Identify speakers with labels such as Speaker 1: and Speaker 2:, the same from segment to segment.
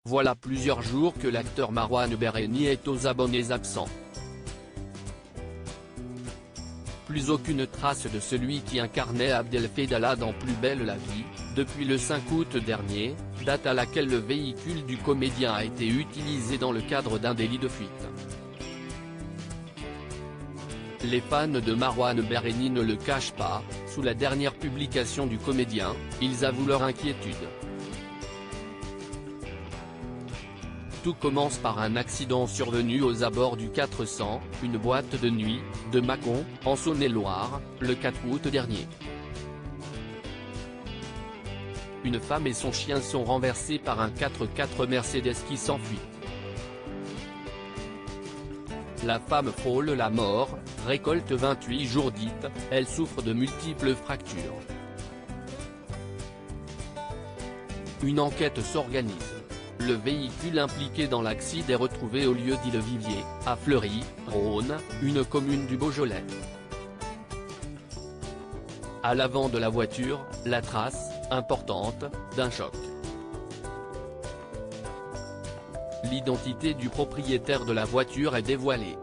Speaker 1: Voilà plusieurs jours que l'acteur Marouane Berreni est aux abonnés absents. Plus aucune trace de celui qui incarnait Abdelfedallah dans Plus belle la vie, depuis le 5 août dernier, date à laquelle le véhicule du comédien a été utilisé dans le cadre d'un délit de fuite. Les fans de Marouane Berreni ne le cachent pas, sous la dernière publication du comédien, ils avouent leur inquiétude. Tout commence par un accident survenu aux abords du 400, une boîte de nuit, de Mâcon, en Saône-et-Loire, le 4 août dernier. Une femme et son chien sont renversés par un 4x4 Mercedes qui s'enfuit. La femme frôle la mort, récolte 28 jours dites, elle souffre de multiples fractures. Une enquête s'organise. Le véhicule impliqué dans l'accident est retrouvé au lieu dit Le Vivier, à Fleury, Rhône, une commune du Beaujolais. À l'avant de la voiture, la trace, importante, d'un choc. L'identité du propriétaire de la voiture est dévoilée.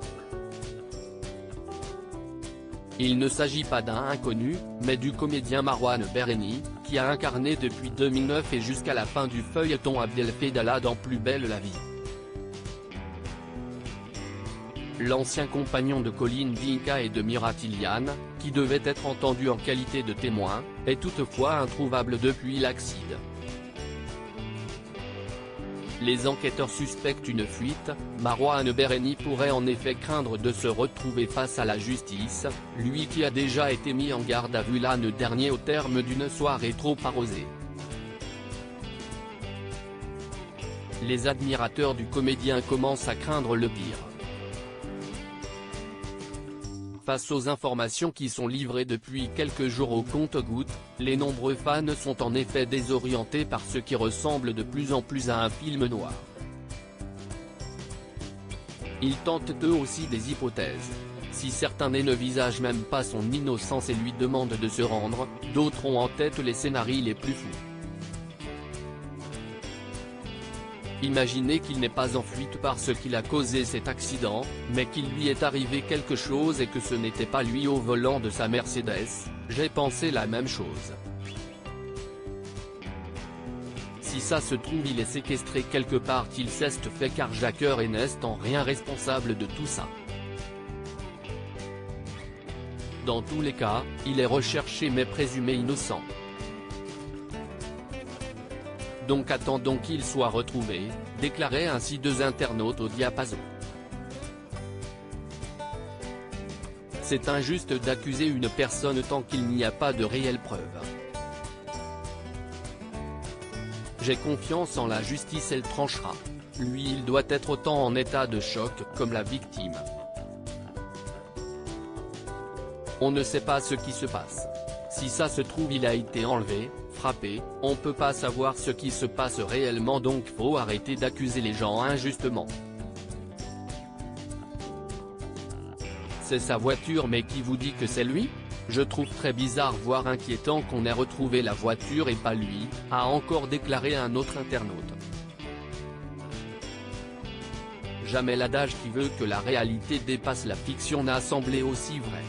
Speaker 1: Il ne s'agit pas d'un inconnu, mais du comédien Marouane Berreni, qui a incarné depuis 2009 et jusqu'à la fin du feuilleton Abdelfedallah dans Plus belle la vie. L'ancien compagnon de Colline Dinka et de Mira Tiliane, qui devait être entendu en qualité de témoin, est toutefois introuvable depuis l'accident. Les enquêteurs suspectent une fuite. Marouane Berreni pourrait en effet craindre de se retrouver face à la justice, lui qui a déjà été mis en garde à vue l'an dernier au terme d'une soirée trop arrosée. Les admirateurs du comédien commencent à craindre le pire. Face aux informations qui sont livrées depuis quelques jours au compte-gouttes, les nombreux fans sont en effet désorientés par ce qui ressemble de plus en plus à un film noir. Ils tentent eux aussi des hypothèses. Si certains ne visagent même pas son innocence et lui demandent de se rendre, d'autres ont en tête les scénarios les plus fous. Imaginez qu'il n'est pas en fuite parce qu'il a causé cet accident, mais qu'il lui est arrivé quelque chose et que ce n'était pas lui au volant de sa Mercedes, j'ai pensé la même chose. Si ça se trouve il est séquestré quelque part, il s'est fait carjacker et n'est en rien responsable de tout ça. Dans tous les cas, il est recherché mais présumé innocent. Donc attendons qu'il soit retrouvé, déclaraient ainsi deux internautes au Diapason. C'est injuste d'accuser une personne tant qu'il n'y a pas de réelles preuves. J'ai confiance en la justice, elle tranchera. Lui il doit être autant en état de choc comme la victime. On ne sait pas ce qui se passe. Si ça se trouve il a été enlevé, frappé, on peut pas savoir ce qui se passe réellement, donc faut arrêter d'accuser les gens injustement. C'est sa voiture, mais qui vous dit que c'est lui? Je trouve très bizarre voire inquiétant qu'on ait retrouvé la voiture et pas lui, a encore déclaré un autre internaute. Jamais l'adage qui veut que la réalité dépasse la fiction n'a semblé aussi vrai.